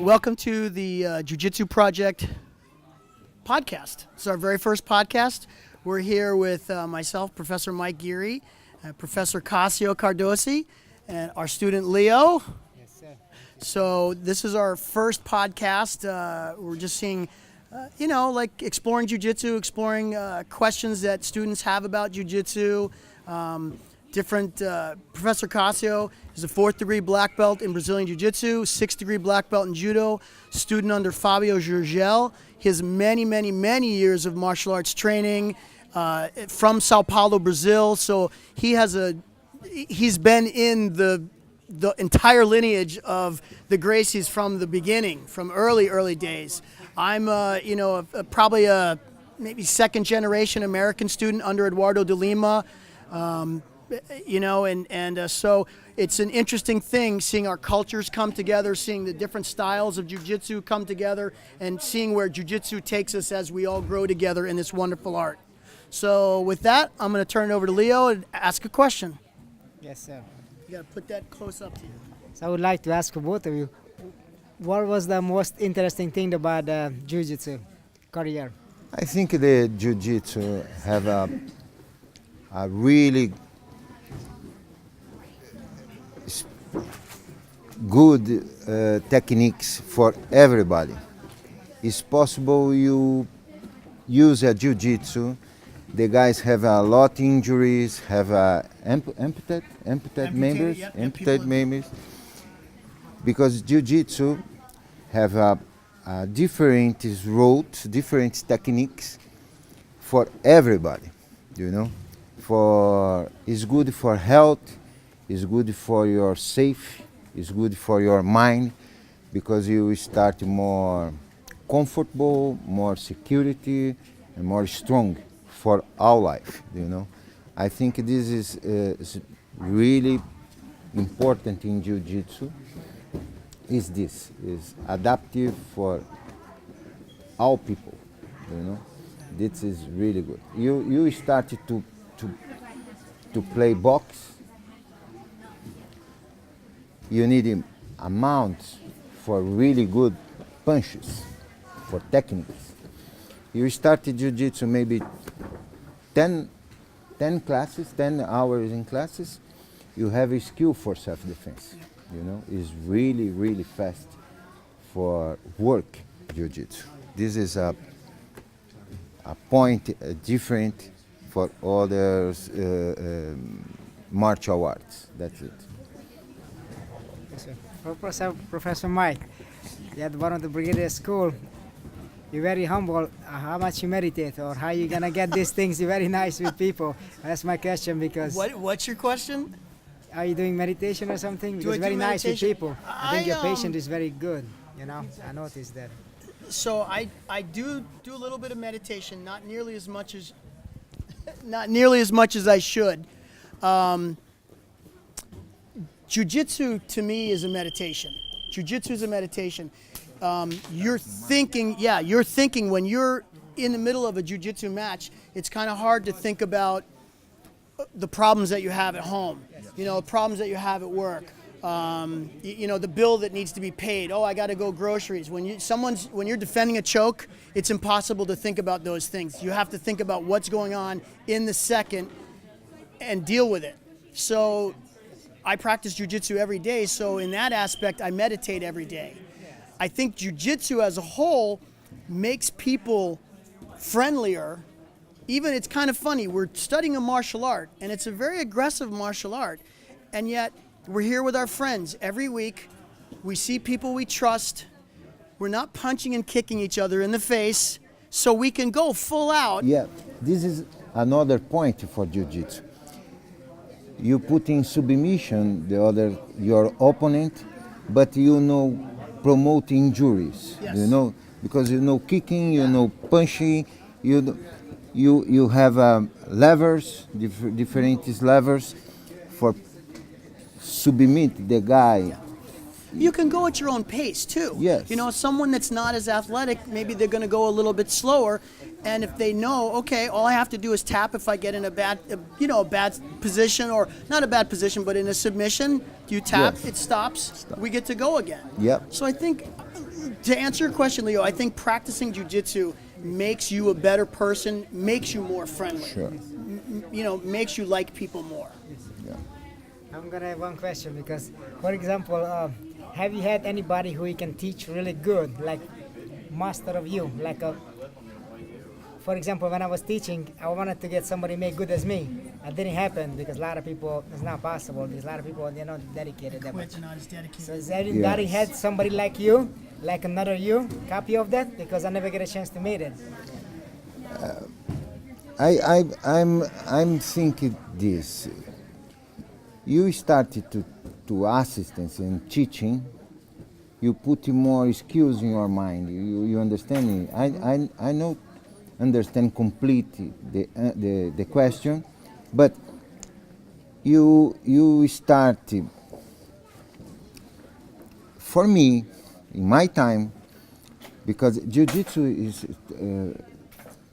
welcome to the Jiu-Jitsu Project podcast. It's our very first podcast. We're here with myself, Professor Mike Geary, Professor Cassio Cardosi, and our student Leo. Yes, sir. So this is our first podcast. We're just seeing, like exploring Jiu-Jitsu, exploring questions that students have about Jiu-Jitsu. Professor Cassio is a 4th degree black belt in Brazilian Jiu-Jitsu, 6th degree black belt in Judo, student under Fabio Gurgel. He has many, many, many years of martial arts training from Sao Paulo, Brazil. So he's been in the entire lineage of the Gracies from the beginning, from early days. I'm, probably a maybe second generation American student under Eduardo de Lima. So it's an interesting thing seeing our cultures come together, seeing the different styles of jiu-jitsu come together, and seeing where jiu-jitsu takes us as we all grow together in this wonderful art. So with that, I'm going to turn it over to Leo and ask a question. Yes, sir. You got to put that close up to you. So I would like to ask both of you, what was the most interesting thing about Jiu-Jitsu career? I think the Jiu-Jitsu have a really good techniques for everybody. It's possible you use a Jiu-Jitsu. The guys have a lot of injuries, have amputate members, because Jiu-Jitsu have a different routes, different techniques for everybody. It's good for health, it's good for your safe, it's good for your mind, because you start more comfortable, more security, and more strong for our life. I think this is really important in Jiu-Jitsu. Is adaptive for all people. This is really good. You started to play box. You need amounts for really good punches, for techniques. You started Jiu-Jitsu maybe 10 hours in classes. You have a skill for self-defense. It's really, really fast for work Jiu-Jitsu. This is a point different for other martial arts. That's it. Professor Mike, you had one of the brigadier school. You're very humble. How much you meditate, or how you gonna get these things? You're very nice with people. That's my question, because. What's your question? Are you doing meditation or something? Because very nice with people. I think your patient is very good. I noticed that. So I do a little bit of meditation, not nearly as much as I should. Jiu-Jitsu to me is a meditation. Jiu-Jitsu is a meditation. You're thinking when you're in the middle of a Jiu-Jitsu match, it's kind of hard to think about the problems that you have at home, problems that you have at work, the bill that needs to be paid. Oh, I got to go groceries. When you're defending a choke, it's impossible to think about those things. You have to think about what's going on in the second and deal with it. So I practice Jiu-Jitsu every day, so in that aspect, I meditate every day. I think Jiu-Jitsu as a whole makes people friendlier. Even, it's kind of funny, we're studying a martial art, and it's a very aggressive martial art, and yet we're here with our friends every week. We see people we trust. We're not punching and kicking each other in the face, so we can go full out. Yeah, this is another point for Jiu-Jitsu. You put in submission your opponent, but promote injuries. Yes. Because kicking, punching, you have levers, different levers for submit the guy. You can go at your own pace too. Yes. Someone that's not as athletic, maybe they're going to go a little bit slower, And if they know, okay, all I have to do is tap if I get in a bad, a bad position, or not a bad position, but in a submission, you tap, Yes. it stops, we get to go again. Yep. So I think, to answer your question, Leo, I think practicing jiu-jitsu makes you a better person, makes you more friendly. Sure. Makes you like people more. I'm gonna have one question because, for example, have you had anybody who you can teach really good, like master of you, like a? For example, when I was teaching, I wanted to get somebody make good as me. It didn't happen because a lot of people, it's not possible. Because a lot of people, they're not dedicated that much. Not as dedicated. So has anybody had somebody like you, like another you, copy of that? Because I never get a chance to meet it. I'm thinking this. You started to assistance and teaching. You put more skills in your mind. You understand me? I know understand completely the question, but you start. For me, in my time, because jiu-jitsu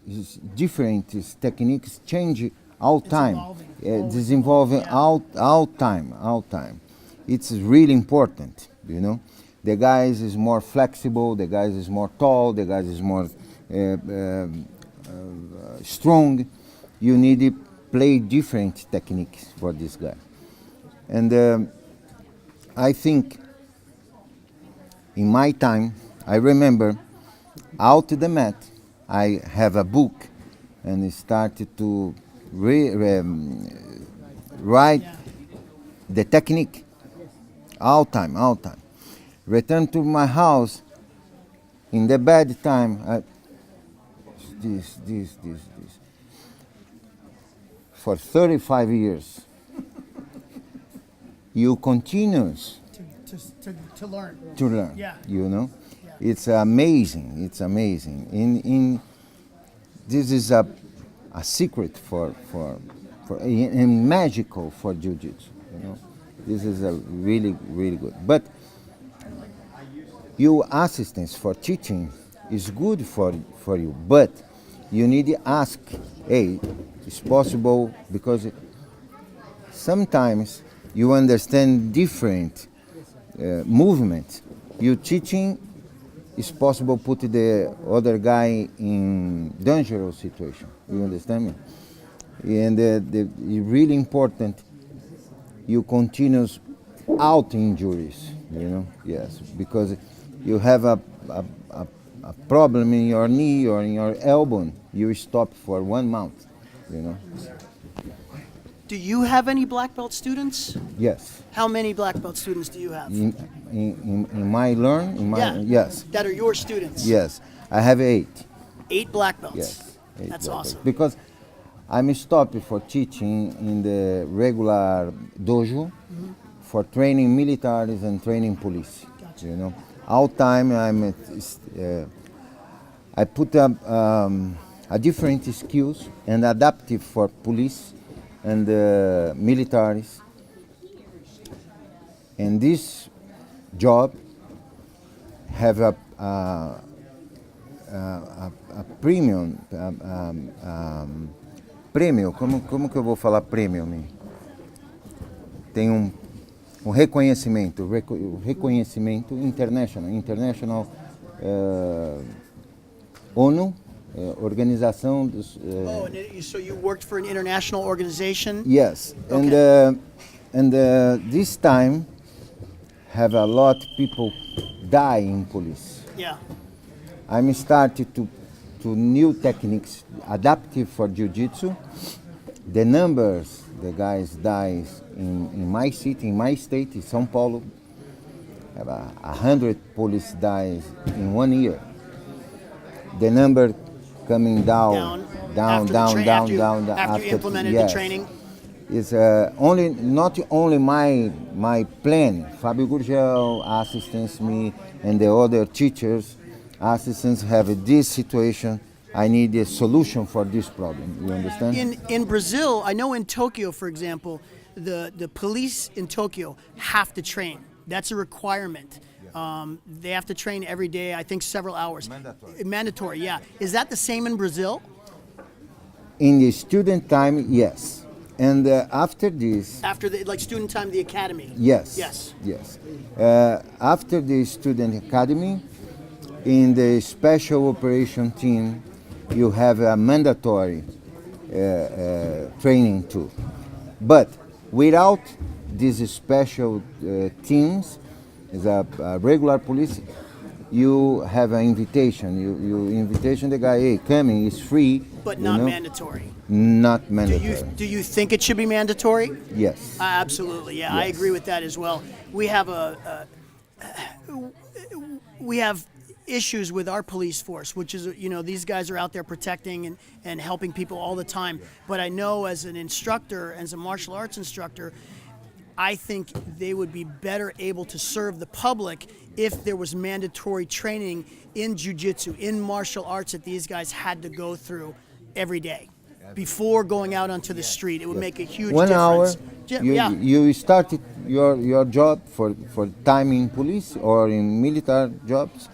is different, its techniques change all time. It's involving all time. It's really important, The guys is more flexible, the guys is more tall, the guys is more strong. You need to play different techniques for this guy. And I think in my time, I remember out the mat, I have a book and started to write the technique all time. Return to my house in the bad time. This. For 35 years, you continue To learn. to learn. Yeah. Yeah. It's amazing. This is a secret for and magical for jiu-jitsu. This is a really good. But your assistance for teaching is good for you, but you need to ask, hey, it's possible, because sometimes you understand different movement. You teaching is possible put the other guy in dangerous situation. You understand me? And it's really important you continue out injuries, yes, because you have a problem in your knee or in your elbow, you stop for 1 month, Do you have any black belt students? Yes. How many black belt students do you have? In my learn, yes. That are your students? Yes, I have 8. 8 black belts? Yes. 8 That's black awesome. belts. Because I'm stopped for teaching in the regular dojo for training militaries and training police. Gotcha. All time I put up a different skills and adaptive for police and militaries. And this job have a premium, prêmio, como que eu vou falar prêmio? Tem um reconhecimento international, ONU, organização dos... So you worked for an international organization? Yes, Okay. and this time have a lot of people die in police. Yeah. I'm started to new techniques adaptive for jiu-jitsu. The numbers the guys dies in my city, in my state, in São Paulo, have 100 police dies in 1 year. The number coming down. After you implemented yes. the training? It's not only my plan. Fabio Gurgel assistants me and the other teachers assistants have this situation. I need a solution for this problem. You understand? In Brazil, I know in Tokyo, for example, the police in Tokyo have to train. That's a requirement. They have to train every day, I think several hours. Mandatory. Mandatory, yeah. Is that the same in Brazil? In the student time, yes. And after this, After the like student time, the academy? yes. Yes. Yes. After the student academy, in the special operation team, you have a mandatory training too. But without these special teams, as a regular police, you have an invitation. You invitation the guy, hey, coming is free. But you not know? mandatory. Not mandatory. Do you think it should be mandatory? Yes. Absolutely, yeah, I Yes. agree with that as well. We have we have issues with our police force, which is, you know, these guys are out there protecting and helping people all the time. But I know as an instructor, as a martial arts instructor, I think they would be better able to serve the public if there was mandatory training in jiu-jitsu, in martial arts that these guys had to go through every day before going out onto the street. It would make a huge 1 hour. difference. You, Yeah. you started your job for time in police or in military jobs.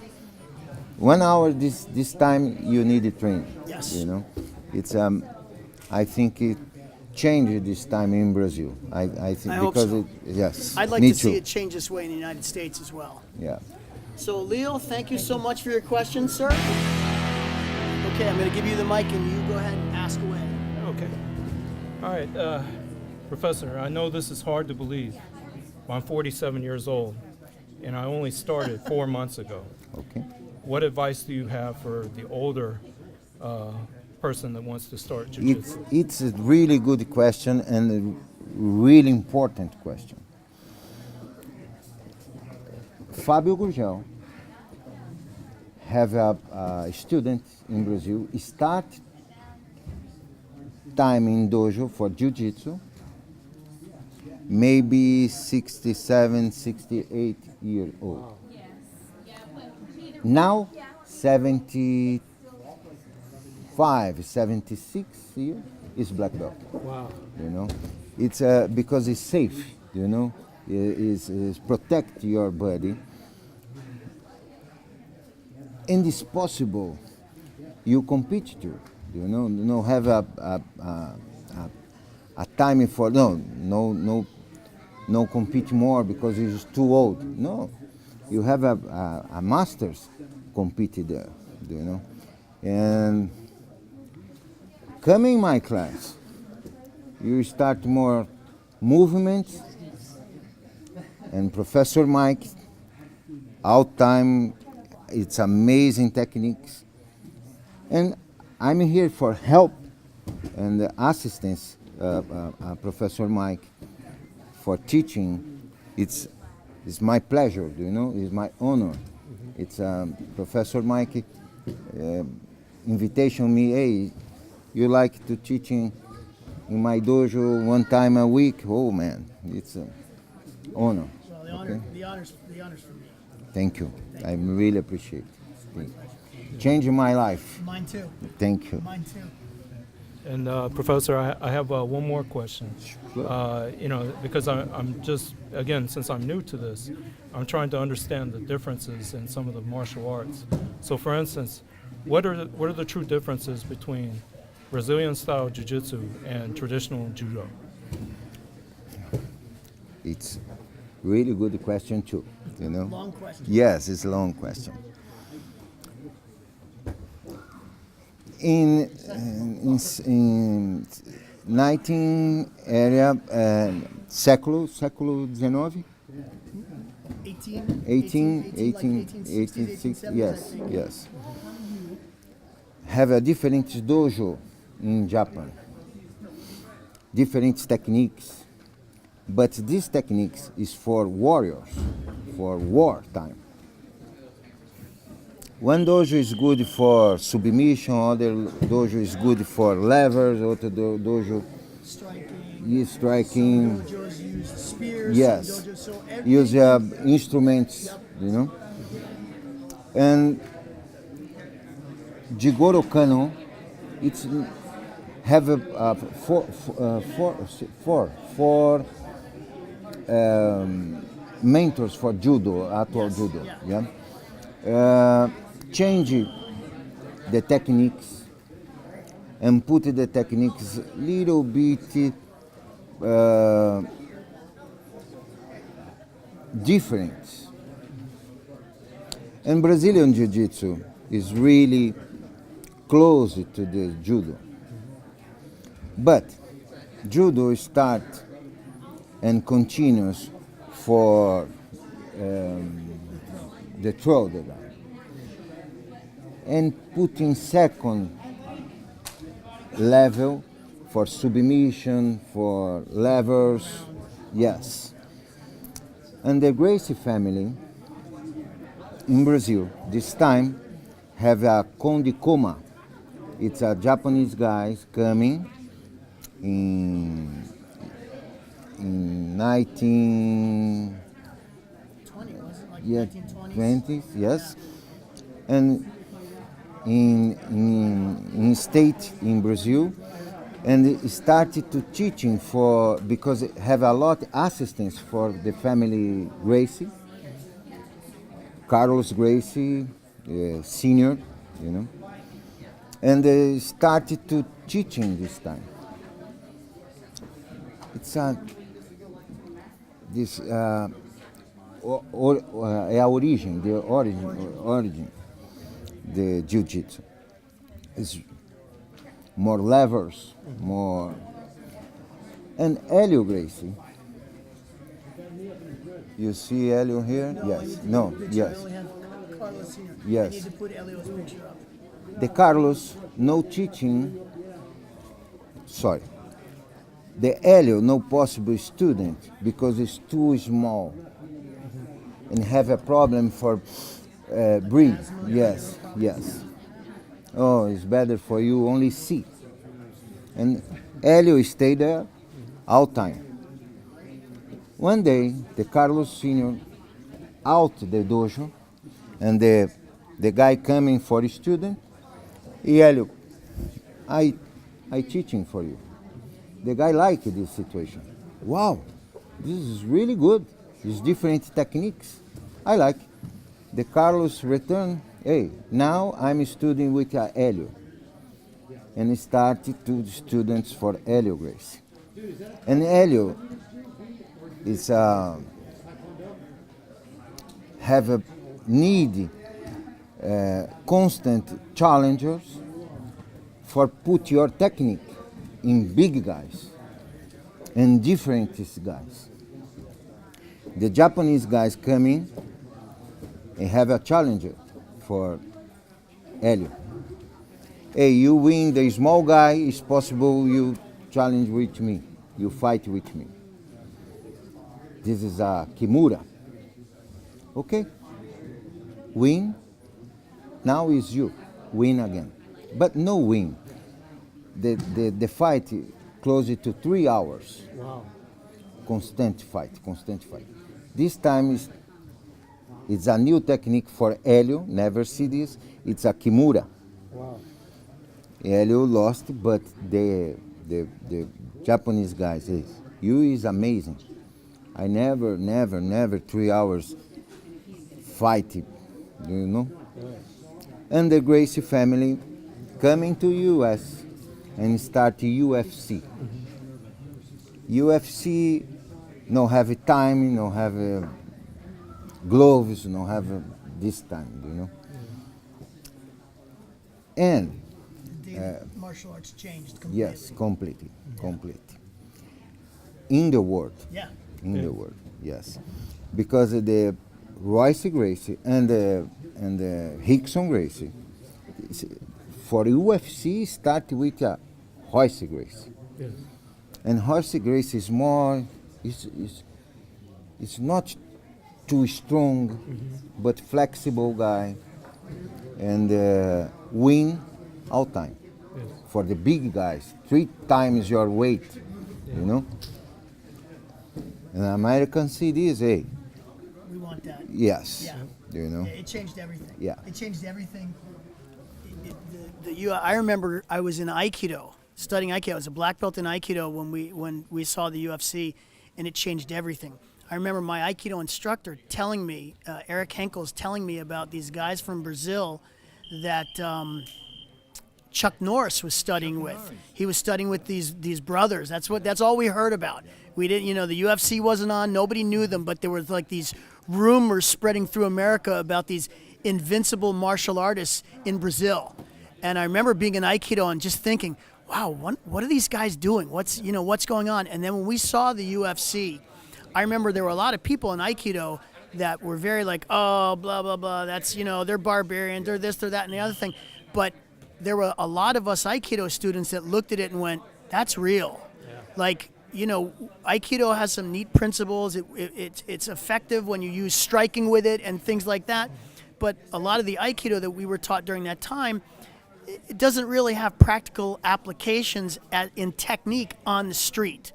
1 hour this time you need to train. Yes. You know, it's I think it changed this time in Brazil. I think I hope because so. it yes. I'd like me to see too. it change this way in the United States as well. Yeah. So, Leo, thank you so much for your questions, sir. Okay, I'm going to give you the mic and you go ahead and ask away. Okay. All right, Professor, I know this is hard to believe. I'm 47 years old, and I only started 4 months ago. Okay. What advice do you have for the older person that wants to start jiu-jitsu? It's a really good question and a really important question. Fábio Gurgel have a student in Brazil start time in dojo for jiu-jitsu, maybe 67, 68 years old. Now 75, 76 years is black belt. Wow. You know, it's because it's safe. You know, is protect your body. And it's possible you compete too. You know, no have a time for no compete more because it's too old. No, you have a masters competed there. You know, and coming my class, you start more movements, and Professor Mike, all time, it's amazing techniques, and I'm here for help and assistance, Professor Mike, for teaching. It's my pleasure, you know, it's my honor. It's Professor Mike invitation me, hey, you like to teaching in my dojo 1 time a week? Oh man, it's an honor. Well, the honor's for me. Thank you. I really appreciate it. Changed my life. Mine too. Thank you. Mine too. And Professor, I have one more question. You know, because I'm just, again, since I'm new to this, I'm trying to understand the differences in some of the martial arts. So, for instance, what are the true differences between Brazilian-style jiu-jitsu and traditional judo? It's really good question too. You know. Long question. Yes, it's a long question. In 19 area, século XIX, 1860, yes, yes. Have a different dojo in Japan, different techniques, but these techniques is for warriors, for war time. One dojo is good for submission, other dojo is good for levers, other dojo is striking. Dojos use spears. Yes, Dojos, so use instruments, you know. And Jigoro Kano, it's have four mentors for judo, actual Yes, judo. yeah. Yeah. Change the techniques and put the techniques little bit different. And Brazilian Jiu-Jitsu is really close to the judo. But judo starts and continues for the throw the guy. And put in second level for submission, for levers, yes. And the Gracie family in Brazil, this time, have a Conde Koma. It's a Japanese guy coming in 19... 20, was it like Yeah, 1920s? 20s, yes. And in state in Brazil, and he started to teaching for, because it have a lot assistants for the family Gracie, Carlos Gracie, senior, you know, and they started to teaching this time. It's a this é a origem, the origin, the Jiu-Jitsu. It's more levers, more. And Helio Gracie, you see Helio here? Yes. No. Yes. We only have Carlos Sr. Yes. I need to put Elio's picture up. The Carlos, no teaching. Sorry. The Helio, no possible student because it's too small and have a problem for breathe. Yes, yes. Oh, it's better for you only see. And Helio stayed there all time. One day, the Carlos Senior out the dojo, and the guy coming for the student, Helio, I teaching for you. The guy liked this situation. Wow, this is really good. It's different techniques. I like. The Carlos returned. Hey, now I'm studying with Helio, and started to the students for Helio Gracie. And Helio is have a need constant challengers for put your technique in big guys and different guys. The Japanese guys coming and have a challenger for Helio. Hey, you win the small guy, it's possible you challenge with me, you fight with me. This is a Kimura. Okay? Win, now is you, win again. But no win. The fight close to 3 hours. Wow. Constant fight. This time it's a new technique for Helio, never see this. It's a Kimura. Wow. Helio lost, but the Japanese guy says, you is amazing. I never 3 hours fight, do you know? And the Gracie family coming to US and start UFC. UFC no have time, no have gloves, no have this time, you know. And The martial arts changed completely. yes, completely. In the world. Yeah. In the world, yes, because the Royce Gracie and the Rickson Gracie for UFC start with a Royce Gracie, Yes. and Royce Gracie is more it's not too strong, but flexible guy, and win all time Yes. for the big guys, 3 times your weight, you know. And American see this, hey, We want that. yes, Yeah. you know. Yeah, it changed everything. Yeah. It changed everything. I remember I was in Aikido, studying Aikido. I was a black belt in Aikido when we saw the UFC, and it changed everything. I remember my Aikido instructor telling me, Eric Henkel's telling me about these guys from Brazil that Chuck Norris was studying with. He was studying with these brothers. That's all we heard about. We didn't, the UFC wasn't on. Nobody knew them, but there was like these rumors spreading through America about these invincible martial artists in Brazil. And I remember being in Aikido and just thinking, wow, what are these guys doing? What's going on? And then when we saw the UFC, I remember there were a lot of people in Aikido that were very like, oh, blah, blah, blah. That's, they're barbarians, they're this, they're that, and the other thing. But there were a lot of us Aikido students that looked at it and went, that's real. Yeah. Like, Aikido has some neat principles. It's effective when you use striking with it and things like that. But a lot of the Aikido that we were taught during that time, it doesn't really have practical applications in technique on the street.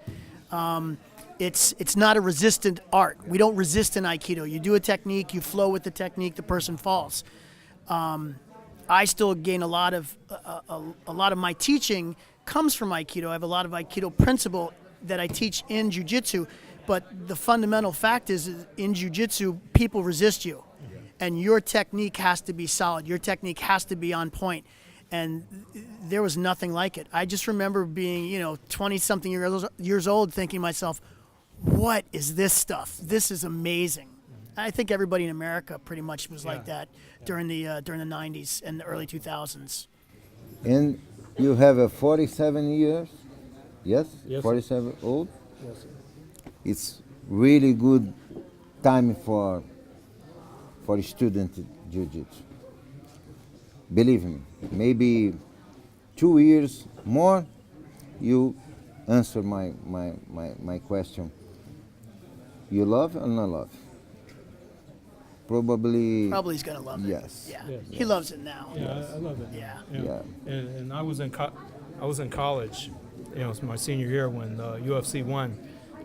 It's not a resistant art. We don't resist in Aikido. You do a technique, you flow with the technique, the person falls. I still gain a lot of my teaching comes from Aikido. I have a lot of Aikido principle that I teach in Jiu-Jitsu, but the fundamental fact is in Jiu-Jitsu, people resist you, and your technique has to be solid. Your technique has to be on point, and there was nothing like it. I just remember being, 20-something years old, thinking to myself, what is this stuff? This is amazing. I think everybody in America pretty much was like that during the 90s and the early 2000s. And you have a 47 years, yes? 47 old? Yes. It's really good time for student Jiu-Jitsu. Believe me, maybe 2 years more, you answer my question. You love or not love? Probably he's gonna love it. Yes. Yeah. Yes. He loves it now. Yeah, I love it. Yeah. Yeah. And I was in college, it was my senior year when UFC 1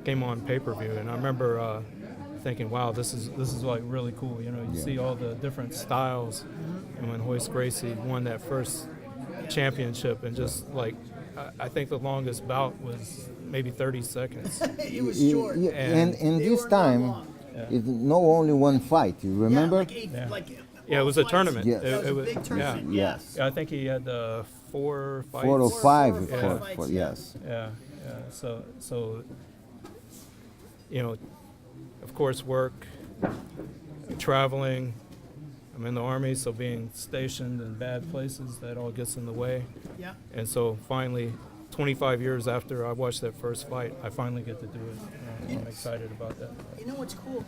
came on pay-per-view, and I remember thinking, wow, this is like really cool. You see all the different styles, and when Royce Gracie won that first championship, and just like I think the longest bout was maybe 30 seconds. It was short. And this time, it's not only one fight. You remember? Yeah, it was a tournament. Yes. It was a big tournament. Yes. Yeah, I think he had 4 fights. 4 or 5. fights, Yes. Yeah. So of course, work, traveling. I'm in the Army, so being stationed in bad places, that all gets in the way. Yeah. And so finally, 25 years after I watched that first fight, I finally get to do it. I'm excited about that. You know what's cool?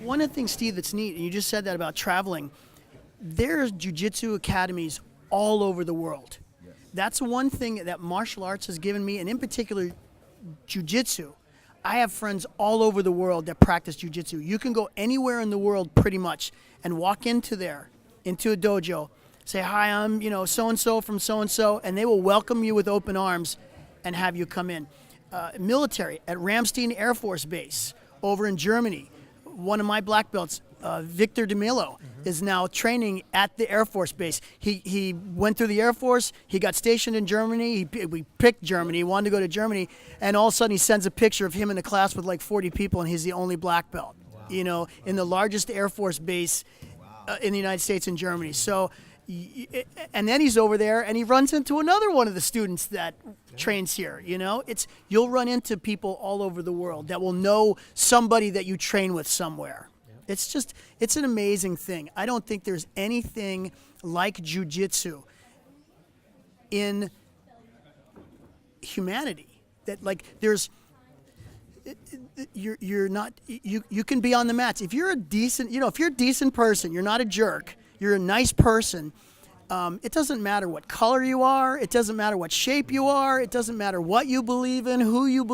One of the things, Steve, that's neat, and you just said that about traveling, there's jiu-jitsu academies all over the world. Yes. That's one thing that martial arts has given me, and in particular, jiu-jitsu. I have friends all over the world that practice jiu-jitsu. You can go anywhere in the world pretty much and walk into a dojo, say, hi, I'm so-and-so from so-and-so, and they will welcome you with open arms and have you come in. Military, at Ramstein Air Force Base over in Germany, one of my black belts, Victor DeMilo, is now training at the Air Force Base. He went through the Air Force, he got stationed in Germany, we picked Germany, he wanted to go to Germany, and all of a sudden he sends a picture of him in a class with like 40 people, and he's the only black belt, in the largest Air Force base in the United States and Germany. So, and then he's over there and he runs into another one of the students that trains here. You'll run into people all over the world that will know somebody that you train with somewhere. It's an amazing thing. I don't think there's anything like jiu-jitsu in humanity that you can be on the mats. If you're a decent person, you're not a jerk, you're a nice person, it doesn't matter what color you are, it doesn't matter what shape you are, it doesn't matter what you believe in, who you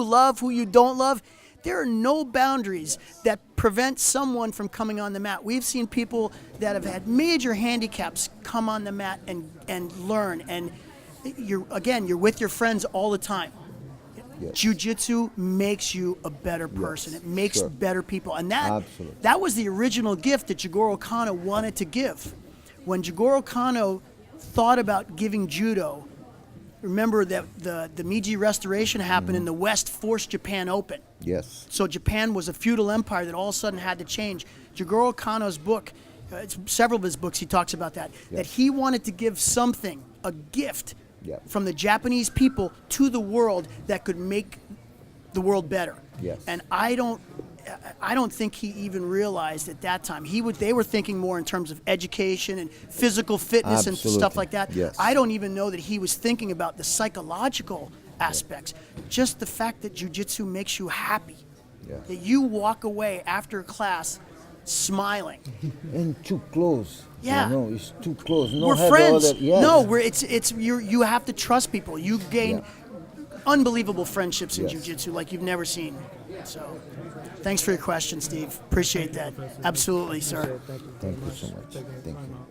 love, who you don't love. There are no boundaries that prevent someone from coming on the mat. We've seen people that have had major handicaps come on the mat and learn, and you're with your friends all the time. Yes. Jiu-jitsu makes you a better person. Yes, it makes better people. And that was the original gift that Jigoro Kano wanted to give. When Jigoro Kano thought about giving judo remember that the Meiji Restoration happened and the West forced Japan open. Yes. So Japan was a feudal empire that all of a sudden had to change. Jigoro Kano's book, it's several of his books, he talks about that, that he wanted to give something, a gift from the Japanese people to the world that could make the world better. Yes. And I don't think he even realized at that time. They were thinking more in terms of education and physical fitness and stuff like that. Yes. I don't even know that he was thinking about the psychological aspects. Just the fact that jiu-jitsu makes you happy. Yeah. That you walk away after a class smiling. And too close. Yeah. You know, it's too close. No, We're have friends. Other, yes. No, you have to trust people. You gain unbelievable friendships in Yes. jiu-jitsu like you've never seen. So, thanks for your question, Steve. Appreciate that. Absolutely, sir. Thank you so much. Thank you.